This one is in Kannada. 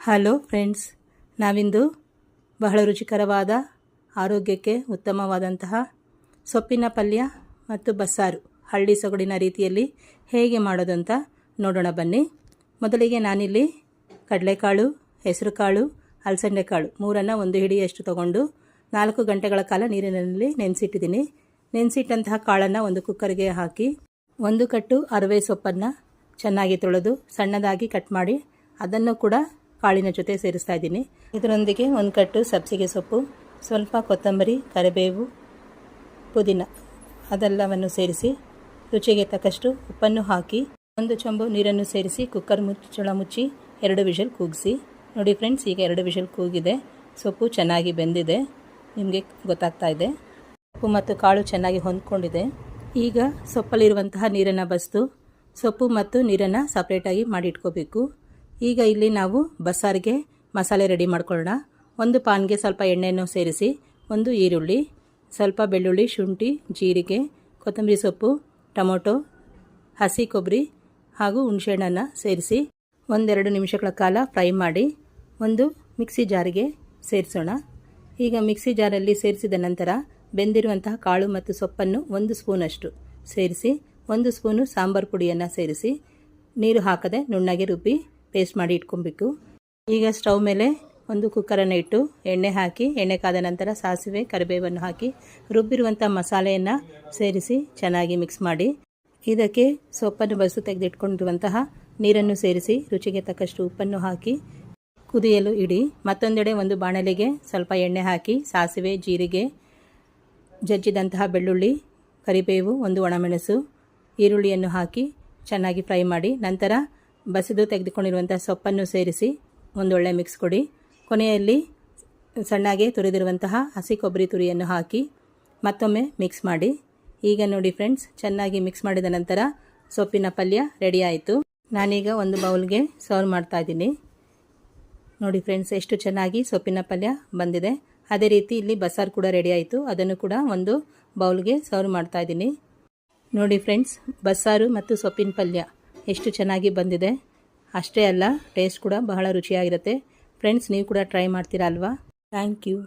ಹಲೋ ಫ್ರೆಂಡ್ಸ್, ನಾವಿಂದು ಬಹಳ ರುಚಿಕರವಾದ ಆರೋಗ್ಯಕ್ಕೆ ಉತ್ತಮವಾದಂತಹ ಸೊಪ್ಪಿನ ಪಲ್ಯ ಮತ್ತು ಬಸ್ಸಾರು ಹಳ್ಳಿ ಸೊಗಡಿನ ರೀತಿಯಲ್ಲಿ ಹೇಗೆ ಮಾಡೋದು ಅಂತ ನೋಡೋಣ ಬನ್ನಿ. ಮೊದಲಿಗೆ ನಾನಿಲ್ಲಿ ಕಡಲೆಕಾಳು, ಹೆಸರುಕಾಳು, ಅಲಸಂದೆಕಾಳು ಮೂರನ್ನು ಒಂದು ಹಿಡಿಯಷ್ಟು ತಗೊಂಡು 4 ಗಂಟೆಗಳ ಕಾಲ ನೀರಿನಲ್ಲಿ ನೆನೆಸಿಟ್ಟಿದ್ದೀನಿ. ನೆನೆಸಿಟ್ಟಂತಹ ಕಾಳನ್ನು ಒಂದು ಕುಕ್ಕರ್ಗೆ ಹಾಕಿ 1 ಕಟ್ಟು ಅರವೆ ಸೊಪ್ಪನ್ನು ಚೆನ್ನಾಗಿ ತೊಳೆದು ಸಣ್ಣದಾಗಿ ಕಟ್ ಮಾಡಿ ಅದನ್ನು ಕೂಡ ಕಾಳಿನ ಜೊತೆ ಸೇರಿಸ್ತಾ ಇದ್ದೀನಿ. ಇದರೊಂದಿಗೆ 1 ಕಟ್ಟು ಸಬ್ಸಿಗೆ ಸೊಪ್ಪು, ಸ್ವಲ್ಪ ಕೊತ್ತಂಬರಿ, ಕರಿಬೇವು, ಪುದೀನ ಅದೆಲ್ಲವನ್ನು ಸೇರಿಸಿ ರುಚಿಗೆ ತಕ್ಕಷ್ಟು ಉಪ್ಪನ್ನು ಹಾಕಿ 1 ಚಮಚ ನೀರನ್ನು ಸೇರಿಸಿ ಕುಕ್ಕರ್ ಮುಚ್ಚಳ ಮುಚ್ಚಿ 2 ವಿಷಲ್ ಕೂಗಿಸಿ. ನೋಡಿ ಫ್ರೆಂಡ್ಸ್, ಈಗ 2 ವಿಷಲ್ ಕೂಗಿದೆ. ಸೊಪ್ಪು ಚೆನ್ನಾಗಿ ಬೆಂದಿದೆ, ನಿಮಗೆ ಗೊತ್ತಾಗ್ತಾ ಇದೆ. ಸೊಪ್ಪು ಮತ್ತು ಕಾಳು ಚೆನ್ನಾಗಿ ಹೊಂದ್ಕೊಂಡಿದೆ. ಈಗ ಸೊಪ್ಪಲ್ಲಿರುವಂತಹ ನೀರನ್ನು ಬಸಿದು ಸೊಪ್ಪು ಮತ್ತು ನೀರನ್ನು ಸಪ್ರೇಟಾಗಿ ಮಾಡಿ ಇಟ್ಕೋಬೇಕು. ಈಗ ಇಲ್ಲಿ ನಾವು ಬಸ್ಸಾರಿಗೆ ಮಸಾಲೆ ರೆಡಿ ಮಾಡ್ಕೊಳ್ಳೋಣ. ಒಂದು ಪಾನ್ಗೆ ಸ್ವಲ್ಪ ಎಣ್ಣೆಯನ್ನು ಸೇರಿಸಿ 1 ಈರುಳ್ಳಿ, ಸ್ವಲ್ಪ ಬೆಳ್ಳುಳ್ಳಿ, ಶುಂಠಿ, ಜೀರಿಗೆ, ಕೊತ್ತಂಬರಿ ಸೊಪ್ಪು, ಟೊಮೊಟೊ, ಹಸಿ ಕೊಬ್ಬರಿ ಹಾಗೂ ಹುಣಸೆಹಣ್ಣನ್ನು ಸೇರಿಸಿ 1-2 ನಿಮಿಷಗಳ ಕಾಲ ಫ್ರೈ ಮಾಡಿ ಒಂದು ಮಿಕ್ಸಿ ಜಾರಿಗೆ ಸೇರಿಸೋಣ. ಈಗ ಮಿಕ್ಸಿ ಜಾರಲ್ಲಿ ಸೇರಿಸಿದ ನಂತರ ಬೆಂದಿರುವಂತಹ ಕಾಳು ಮತ್ತು ಸೊಪ್ಪನ್ನು 1 ಸ್ಪೂನಷ್ಟು ಸೇರಿಸಿ 1 ಸ್ಪೂನು ಸಾಂಬಾರು ಪುಡಿಯನ್ನು ಸೇರಿಸಿ ನೀರು ಹಾಕದೆ ನುಣ್ಣಗೆ ರುಬ್ಬಿ ಪೇಸ್ಟ್ ಮಾಡಿ ಇಟ್ಕೊಬೇಕು. ಈಗ ಸ್ಟವ್ ಮೇಲೆ ಒಂದು ಕುಕ್ಕರನ್ನು ಇಟ್ಟು ಎಣ್ಣೆ ಹಾಕಿ ಎಣ್ಣೆ ಕಾದ ನಂತರ ಸಾಸಿವೆ, ಕರಿಬೇವನ್ನು ಹಾಕಿ ರುಬ್ಬಿರುವಂಥ ಮಸಾಲೆಯನ್ನು ಸೇರಿಸಿ ಚೆನ್ನಾಗಿ ಮಿಕ್ಸ್ ಮಾಡಿ ಇದಕ್ಕೆ ಸೊಪ್ಪನ್ನು ಬಸಿದು ತೆಗೆದಿಟ್ಕೊಂಡಿರುವಂತಹ ನೀರನ್ನು ಸೇರಿಸಿ ರುಚಿಗೆ ತಕ್ಕಷ್ಟು ಉಪ್ಪನ್ನು ಹಾಕಿ ಕುದಿಯಲು ಇಡಿ. ಮತ್ತೊಂದೆಡೆ ಒಂದು ಬಾಣಲೆಗೆ ಸ್ವಲ್ಪ ಎಣ್ಣೆ ಹಾಕಿ ಸಾಸಿವೆ, ಜೀರಿಗೆ, ಜಜ್ಜಿದಂತಹ ಬೆಳ್ಳುಳ್ಳಿ, ಕರಿಬೇವು, 1 ಒಣಮೆಣಸು, ಈರುಳ್ಳಿಯನ್ನು ಹಾಕಿ ಚೆನ್ನಾಗಿ ಫ್ರೈ ಮಾಡಿ ನಂತರ ಬಸಿದು ತೆಗೆದುಕೊಂಡಿರುವಂಥ ಸೊಪ್ಪನ್ನು ಸೇರಿಸಿ ಒಂದೊಳ್ಳೆ ಮಿಕ್ಸ್ ಕೊಡಿ. ಕೊನೆಯಲ್ಲಿ ಸಣ್ಣಗೆ ತುರಿದಿರುವಂತಹ ಹಸಿ ಕೊಬ್ಬರಿ ತುರಿಯನ್ನು ಹಾಕಿ ಮತ್ತೊಮ್ಮೆ ಮಿಕ್ಸ್ ಮಾಡಿ. ಈಗ ನೋಡಿ ಫ್ರೆಂಡ್ಸ್, ಚೆನ್ನಾಗಿ ಮಿಕ್ಸ್ ಮಾಡಿದ ನಂತರ ಸೊಪ್ಪಿನ ಪಲ್ಯ ರೆಡಿ ಆಯಿತು. ನಾನೀಗ ಒಂದು ಬೌಲ್ಗೆ ಸರ್ವ್ ಮಾಡ್ತಾ ಇದ್ದೀನಿ. ನೋಡಿ ಫ್ರೆಂಡ್ಸ್, ಎಷ್ಟು ಚೆನ್ನಾಗಿ ಸೊಪ್ಪಿನ ಪಲ್ಯ ಬಂದಿದೆ. ಅದೇ ರೀತಿ ಇಲ್ಲಿ ಬಸ್ಸಾರು ಕೂಡ ರೆಡಿ ಆಯಿತು. ಅದನ್ನು ಕೂಡ ಒಂದು ಬೌಲ್ಗೆ ಸರ್ವ್ ಮಾಡ್ತಾ ಇದ್ದೀನಿ. ನೋಡಿ ಫ್ರೆಂಡ್ಸ್, ಬಸ್ಸಾರು ಮತ್ತು ಸೊಪ್ಪಿನ ಪಲ್ಯ ಎಷ್ಟು ಚೆನ್ನಾಗಿ ಬಂದಿದೆ. ಅಷ್ಟೇ ಅಲ್ಲ, ಟೇಸ್ಟ್ ಕೂಡ ಬಹಳ ರುಚಿಯಾಗಿರುತ್ತೆ. ಫ್ರೆಂಡ್ಸ್, ನೀವು ಕೂಡ ಟ್ರೈ ಮಾಡ್ತೀರಾ ಅಲ್ವಾ? Thank you.